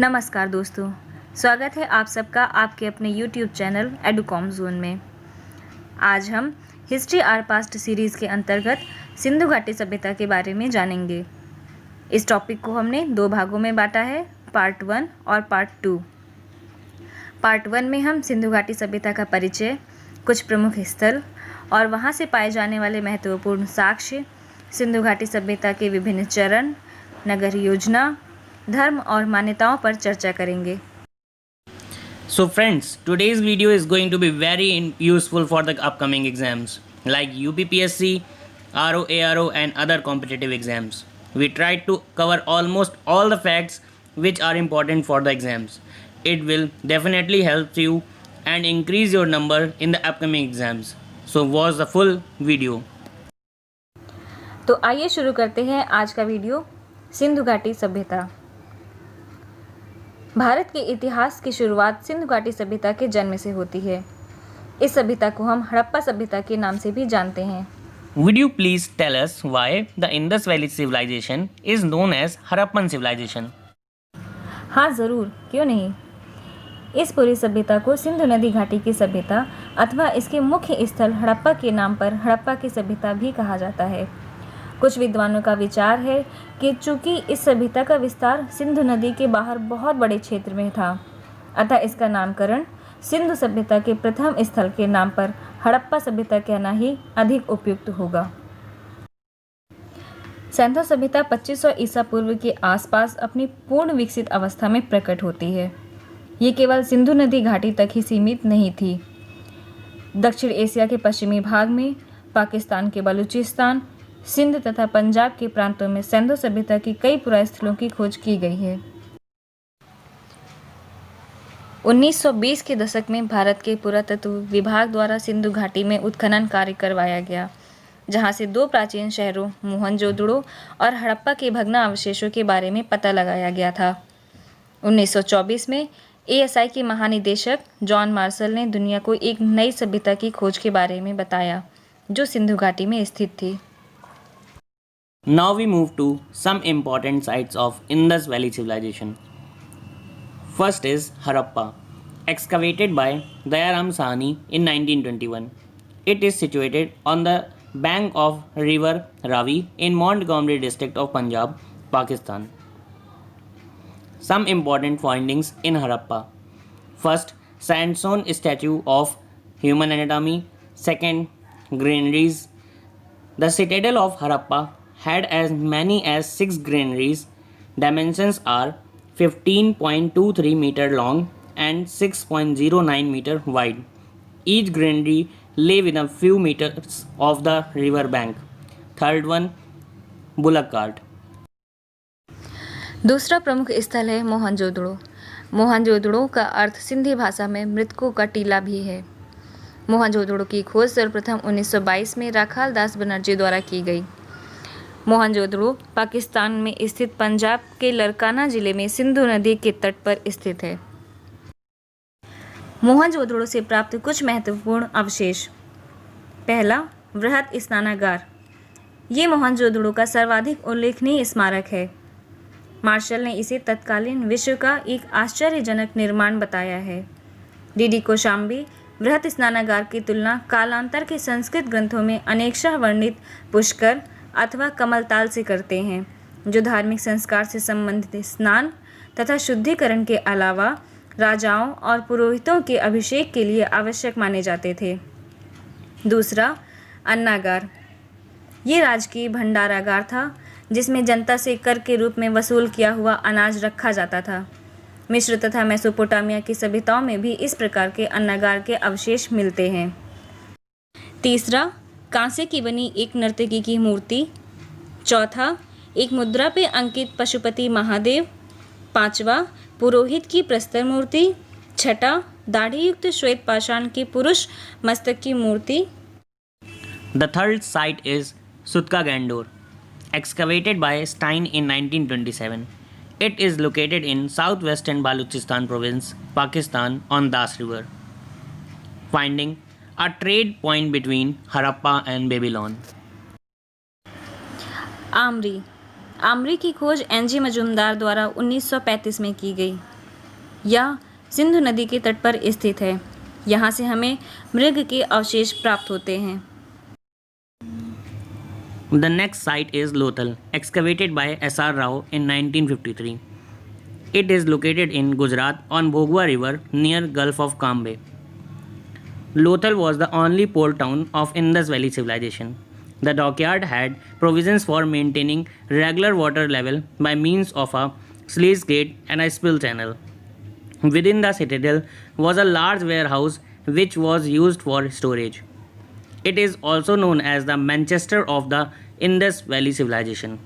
नमस्कार दोस्तों, स्वागत है आप सबका आपके अपने YouTube चैनल एडुकॉम जोन में। आज हम हिस्ट्री आर पास्ट सीरीज़ के अंतर्गत सिंधु घाटी सभ्यता के बारे में जानेंगे। इस टॉपिक को हमने 2 भागों में बांटा है, पार्ट 1 और पार्ट 2। पार्ट 1 में हम सिंधु घाटी सभ्यता का परिचय, कुछ प्रमुख स्थल और वहाँ से पाए जाने वाले महत्वपूर्ण साक्ष्य, सिंधु घाटी सभ्यता के विभिन्न चरण, नगर योजना, धर्म और मान्यताओं पर चर्चा करेंगे। So friends, today's video is going to be very useful for the upcoming exams like UPPSC, RO, and other competitive exams. We tried to cover almost all the facts which are important for the exams. It will definitely help you and increase your number in the upcoming exams. So watch the full video. तो आइए शुरू करते हैं आज का video. Sindhu घाटी सभ्यता। भारत के इतिहास की शुरुआत सिंधु घाटी सभ्यता के जन्म से होती है। इस सभ्यता को हम हड़प्पा सभ्यता के नाम से भी जानते हैं। Would you please tell us why the Indus Valley civilization is known as Harappan civilization? हाँ ज़रूर, क्यों नहीं। इस पूरी सभ्यता को सिंधु नदी घाटी की सभ्यता अथवा इसके मुख्य स्थल हड़प्पा के नाम पर हड़प्पा की सभ्यता भी कहा जाता है। कुछ विद्वानों का विचार है कि चूंकि इस सभ्यता का विस्तार सिंधु नदी के बाहर बहुत बड़े क्षेत्र में था, अतः इसका नामकरण सिंधु सभ्यता के प्रथम स्थल के नाम पर हड़प्पा सभ्यता कहना ही अधिक उपयुक्त होगा। सिंधु सभ्यता 2500 ईसा पूर्व के आसपास अपनी पूर्ण विकसित अवस्था में प्रकट होती है। ये केवल सिंधु नदी घाटी तक ही सीमित नहीं थी। दक्षिण एशिया के पश्चिमी भाग में, पाकिस्तान के बलूचिस्तान, सिंध तथा पंजाब के प्रांतों में सिंधु सभ्यता की कई पुरास्थलों की खोज की गई है। 1920 के दशक में भारत के पुरातत्व विभाग द्वारा सिंधु घाटी में उत्खनन कार्य करवाया गया, जहां से 2 प्राचीन शहरों मोहनजोदड़ो और हड़प्पा के भग्नावशेषों के बारे में पता लगाया गया था। 1924 में ASI के महानिदेशक जॉन मार्शल ने दुनिया को एक नई सभ्यता की खोज के बारे में बताया, जो सिंधु घाटी में स्थित थी। Now we move to some important sites of Indus Valley civilization. First is Harappa, excavated by Dayaram Sahni in 1921. It is situated on the bank of river Ravi in Montgomery district of Punjab, Pakistan. Some important findings in Harappa. First, sandstone statue of human anatomy. Second, granaries. The citadel of Harappa had as many as 6 granaries. Dimensions are 15.23 meter long and 6.09 meter wide. Each granary lay within a few meters of the river bank. Third one, bullock cart. दूसरा प्रमुख स्थल है मोहनजोदड़ो। मोहनजोदड़ो का अर्थ सिंधी भाषा में मृतकों का टीला भी है। मोहनजोदड़ो की खोज सर्वप्रथम 1922 में राखाल दास बनर्जी द्वारा की गई। मोहनजोदड़ो पाकिस्तान में स्थित पंजाब के लरकाना जिले में सिंधु नदी के तट पर स्थित है। मोहनजोदड़ो से प्राप्त कुछ महत्वपूर्ण अवशेष। पहला, वृहत स्नानागार। ये मोहनजोदड़ो का सर्वाधिक उल्लेखनीय स्मारक है। मार्शल ने इसे तत्कालीन विश्व का एक आश्चर्यजनक निर्माण बताया है। डीडी कोशाम्बी वृहत स्नानागार की तुलना कालांतर के संस्कृत ग्रंथों में अनेकशः वर्णित पुष्कर अथवा कमलताल से करते हैं, जो धार्मिक संस्कार से संबंधित स्नान तथा शुद्धिकरण के अलावा राजाओं और पुरोहितों के अभिषेक के लिए आवश्यक माने जाते थे। दूसरा, अन्नागार। ये राजकीय भंडारागार था, जिसमें जनता से कर के रूप में वसूल किया हुआ अनाज रखा जाता था। मिस्र तथा मेसोपोटामिया की सभ्यताओं में भी इस प्रकार के अन्नागार के अवशेष मिलते हैं। तीसरा, कांसे की बनी एक नर्तकी की मूर्ति। चौथा, एक मुद्रा पे अंकित पशुपति महादेव। पांचवा, पुरोहित की प्रस्तर मूर्ति। छठा, दाढ़ीयुक्त श्वेत पाषाण की पुरुष मस्तक की मूर्ति। The third site is Sutka Gandor, excavated by Stein in 1927. It is located in southwestern Balochistan province, Pakistan on Das River. Finding a trade point between Harappa and Babylon. Amri. Amri की खोज एनजी मजूमदार द्वारा 1935 में की गई। या सिंधु नदी के तट पर स्थित है। यहाँ से हमें मृग के अवशेष प्राप्त होते हैं। The next site is Lothal, excavated by S.R. Rao in 1953. It is located in Gujarat on Bhogwa River near Gulf of Cambay. Lothal was the only port town of Indus Valley civilization. The dockyard had provisions for maintaining regular water level by means of a sluice gate and a spill channel. Within the citadel was a large warehouse which was used for storage. It is also known as the Manchester of the Indus Valley civilization.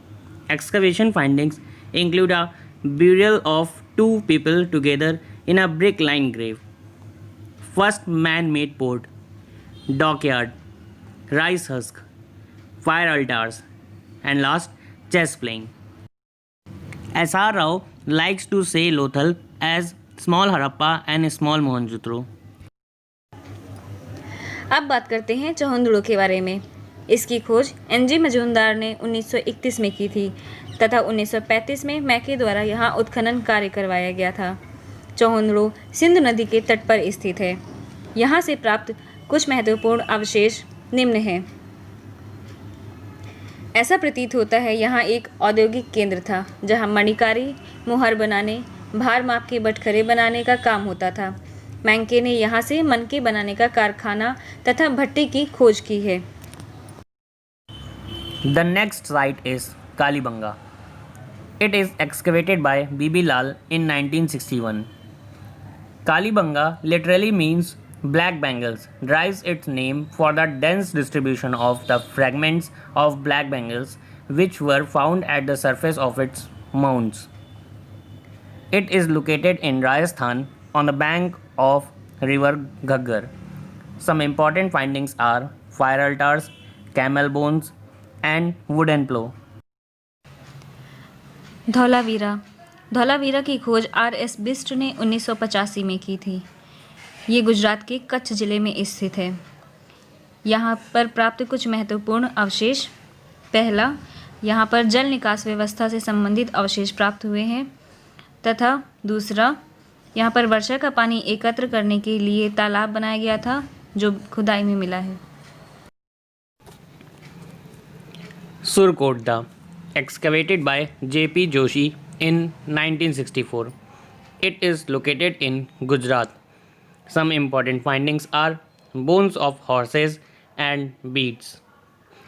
Excavation findings include a burial of two people together in a brick-lined grave. First man-made port, dockyard, rice husk, fire altars, and last chess playing. S.R. Rao likes to say Lothal as small Harappa and small Mohenjo-daro. अब बात करते हैं चौहंदुड़ो के बारे में। इसकी खोज एन.जी. मजूमदार ने 1931 में की थी तथा 1935 में मैके द्वारा यहाँ उत्खनन कार्य करवाया गया था। चौहंदुड़ो सिंधु नदी के तट पर स्थित है। यहाँ से प्राप्त कुछ महत्वपूर्ण अवशेष निम्न हैं। ऐसा प्रतीत होता है यहाँ एक औद्योगिक केंद्र था जहाँ मणिकारी, मुहर बनाने, भार माप के बटखरे बनाने का काम होता था। मैंके ने यहाँ से मनके बनाने का कारखाना तथा भट्टी की खोज की है। The next site is Kalibanga. It is excavated by B.B. Lal in 1961. Kalibanga literally means black bangles, derives its name for the dense distribution of the fragments of black bangles which were found at the surface of its mounds. It is located in Rajasthan on the bank of river Ghaggar. Some important findings are fire altars, camel bones, and wooden plow. Dholavira की खोज R.S. Bisht ने 1985 में की थी। ये गुजरात के कच्छ जिले में स्थित है। यहाँ पर प्राप्त कुछ महत्वपूर्ण अवशेष। पहला, यहाँ पर जल निकास व्यवस्था से संबंधित अवशेष प्राप्त हुए हैं तथा दूसरा, यहाँ पर वर्षा का पानी एकत्र करने के लिए तालाब बनाया गया था जो खुदाई में मिला है। Surkota, excavated by J.P. Joshi in 1964. It is located in Gujarat. Some important findings are bones of horses and beads.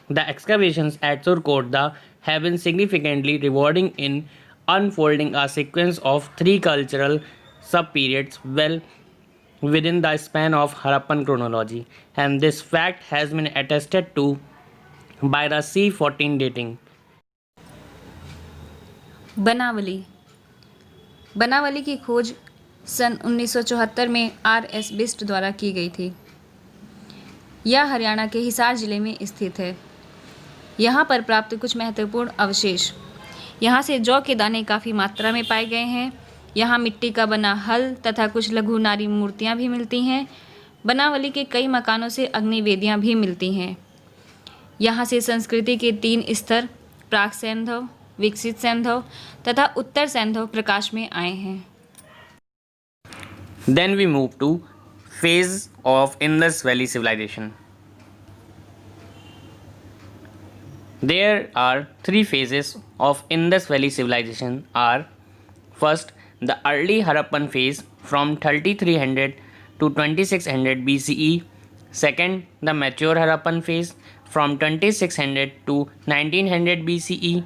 The excavations at Surkota have been significantly rewarding in unfolding a sequence of three cultural sub-periods well within the span of Harappan chronology, and this fact has been attested to by the C14 dating. बनावली की खोज सन 1974 में R.S. Bisht द्वारा की गई थी। यह हरियाणा के हिसार जिले में स्थित है। यहाँ पर प्राप्त कुछ महत्वपूर्ण अवशेष। यहाँ से जौ के दाने काफ़ी मात्रा में पाए गए हैं। यहाँ मिट्टी का बना हल तथा कुछ लघु नारी मूर्तियाँ भी मिलती हैं। बनावली के कई मकानों से अग्निवेदियाँ भी मिलती हैं। यहाँ से संस्कृति के 3 स्तर प्राक सैंधव, विकसित सैंधव तथा उत्तर सैंधव प्रकाश में आए हैं। Then we move to phase of Indus Valley civilization. There are 3 phases of Indus Valley civilization are: first, the early Harappan phase from 3300 to 2600 BCE. Second, the mature Harappan phase from 2600 to 1900 BCE.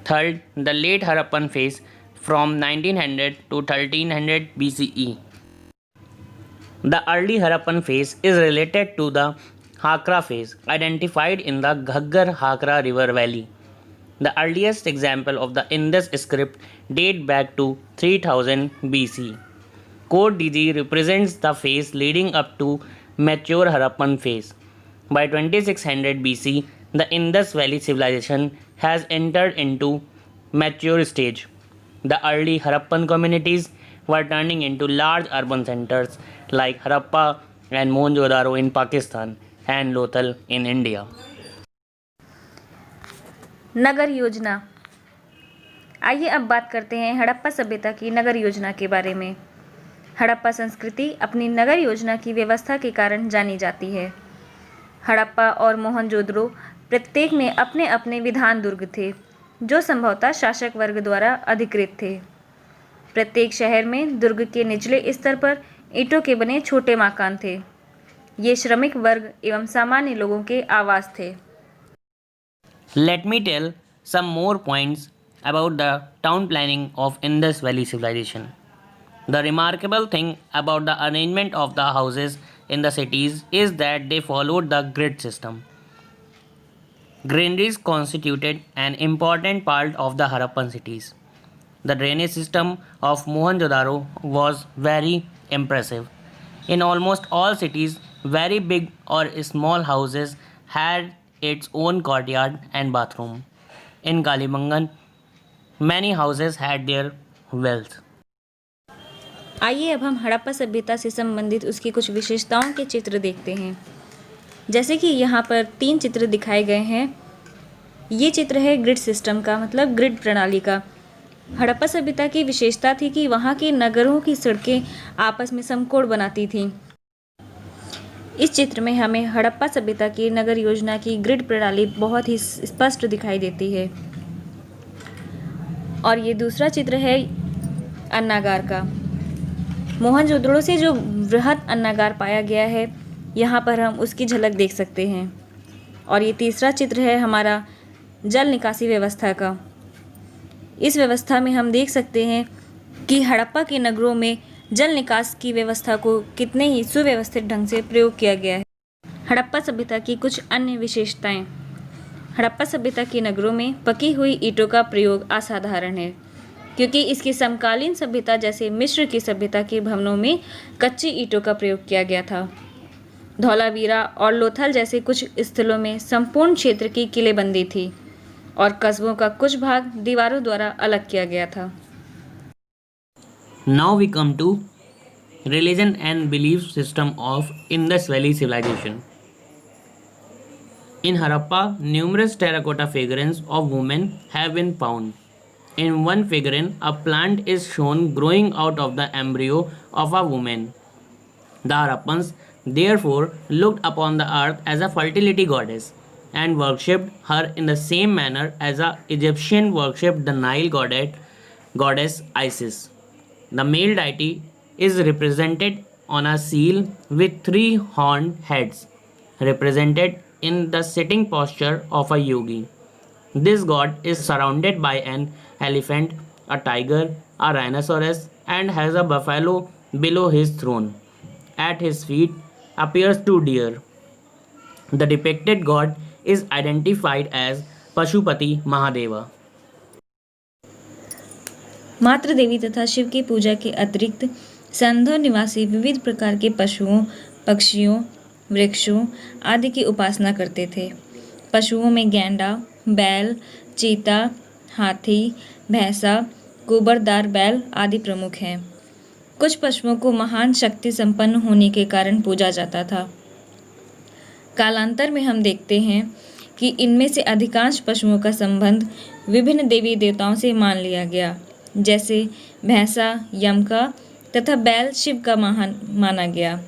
Third, the late Harappan phase from 1900 to 1300 BCE. The early Harappan phase is related to the Hakra phase identified in the Ghaggar-Hakra river valley. The earliest example of the Indus script date back to 3000 BC. Code DG represents the phase leading up to mature Harappan phase. By 2600 BC, the Indus Valley civilization has entered into mature stage. The early Harappan communities were turning into large urban centers like Harappa and Mohenjo-daro in Pakistan and Lothal in India. नगर योजना आइए अब बात करते हैं हड़प्पा सभ्यता की नगर योजना के बारे में। हड़प्पा संस्कृति अपनी नगर योजना की व्यवस्था के कारण जानी जाती है। हड़प्पा और मोहनजोदड़ो प्रत्येक में अपने अपने विधान दुर्ग थे, जो संभवतः शासक वर्ग द्वारा अधिकृत थे। प्रत्येक शहर में दुर्ग के निचले स्तर पर ईंटों के बने छोटे मकान थे। ये श्रमिक वर्ग एवं सामान्य लोगों के आवास थे। Let me tell some more points about the town planning of Indus Valley civilization. The remarkable thing about the arrangement of the houses in the cities is that they followed the grid system. Granaries constituted an important part of the Harappan cities. The drainage system of Mohenjo-daro was very impressive. In almost all cities, very big or small houses had its own courtyard and bathroom. In Kalibangan, many houses had their wells. आइए अब हम हड़प्पा सभ्यता से संबंधित उसकी कुछ विशेषताओं के चित्र देखते हैं। जैसे कि यहाँ पर 3 चित्र दिखाए गए हैं। ये चित्र है ग्रिड सिस्टम का, मतलब ग्रिड प्रणाली का। हड़प्पा सभ्यता की विशेषता थी कि वहाँ के नगरों की सड़कें आपस में समकोण बनाती थीं। इस चित्र में हमें हड़प्पा सभ्यता की नगर योजना की ग्रिड प्रणाली बहुत ही स्पष्ट दिखाई देती है। और ये दूसरा चित्र है अन्नागार का। मोहनजोदड़ो से जो बृहद अन्नागार पाया गया है, यहाँ पर हम उसकी झलक देख सकते हैं। और ये तीसरा चित्र है हमारा जल निकासी व्यवस्था का। इस व्यवस्था में हम देख सकते हैं कि हड़प्पा के नगरों में जल निकास की व्यवस्था को कितने ही सुव्यवस्थित ढंग से प्रयोग किया गया है। हड़प्पा सभ्यता की कुछ अन्य विशेषताएं। हड़प्पा सभ्यता के नगरों में पकी हुई ईंटों का प्रयोग असाधारण है, क्योंकि इसकी समकालीन सभ्यता जैसे मिस्र की सभ्यता के भवनों में कच्ची ईंटों का प्रयोग किया गया था। धौलावीरा और लोथल जैसे कुछ स्थलों में संपूर्ण क्षेत्र की किलेबंदी थी और कस्बों का कुछ भाग दीवारों द्वारा अलग किया गया था। Now we come to religion and belief system of Indus Valley civilization. In Harappa, numerous terracotta figurines of women have been found. In one figurine, a plant is shown growing out of the embryo of a woman. The Harappans therefore looked upon the earth as a fertility goddess and worshipped her in the same manner as the Egyptian worshipped the Nile goddess Isis. The male deity is represented on a seal with 3 horned heads, represented in the sitting posture of a yogi. This god is surrounded by an elephant, a tiger, a rhinoceros, and has a buffalo below his throne. At his feet appears 2 deer. The depicted god is identified as Pashupati Mahadeva. मातृ देवी तथा शिव की पूजा के अतिरिक्त संधव निवासी विविध प्रकार के पशुओं, पक्षियों, वृक्षों आदि की उपासना करते थे। पशुओं में गैंडा, बैल, चीता, हाथी, भैंसा, गोबरदार बैल आदि प्रमुख हैं। कुछ पशुओं को महान शक्ति संपन्न होने के कारण पूजा जाता था। कालांतर में हम देखते हैं कि इनमें से अधिकांश पशुओं का संबंध विभिन्न देवी देवताओं से मान लिया गया, जैसे भैंसा यम का तथा बैल शिव का महान माना गया।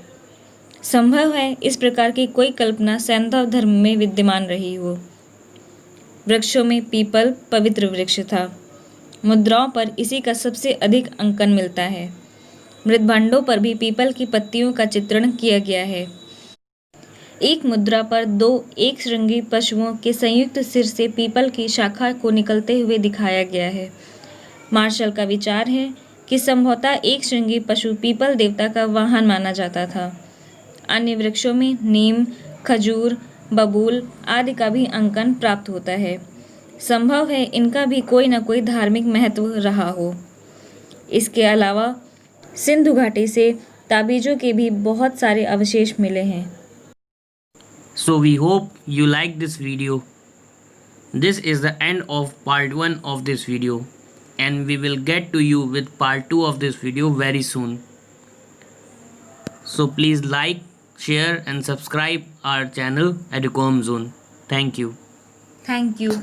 संभव है इस प्रकार की कोई कल्पना सैंधव धर्म में विद्यमान रही हो। वृक्षों में पीपल पवित्र वृक्ष था। मुद्राओं पर इसी का सबसे अधिक अंकन मिलता है। मृदभंडों पर भी पीपल की पत्तियों का चित्रण किया गया है। एक मुद्रा पर 2 एक श्रृंगी पशुओं के संयुक्त सिर से पीपल की शाखा को निकलते हुए दिखाया गया है। मार्शल का विचार है कि संभवतः एक श्रृंगी पशु पीपल देवता का वाहन माना जाता था। अन्य वृक्षों में नीम, खजूर, बबूल आदि का भी अंकन प्राप्त होता है। संभव है इनका भी कोई न कोई धार्मिक महत्व रहा हो। इसके अलावा सिंधु घाटी से ताबीजों के भी बहुत सारे अवशेष मिले हैं। So we hope you like this video. This is the end of part 1 of this video, and we will get to you with part 2 of this video very soon. So please like, share and subscribe our channel Educom Zone. Thank you. Thank you.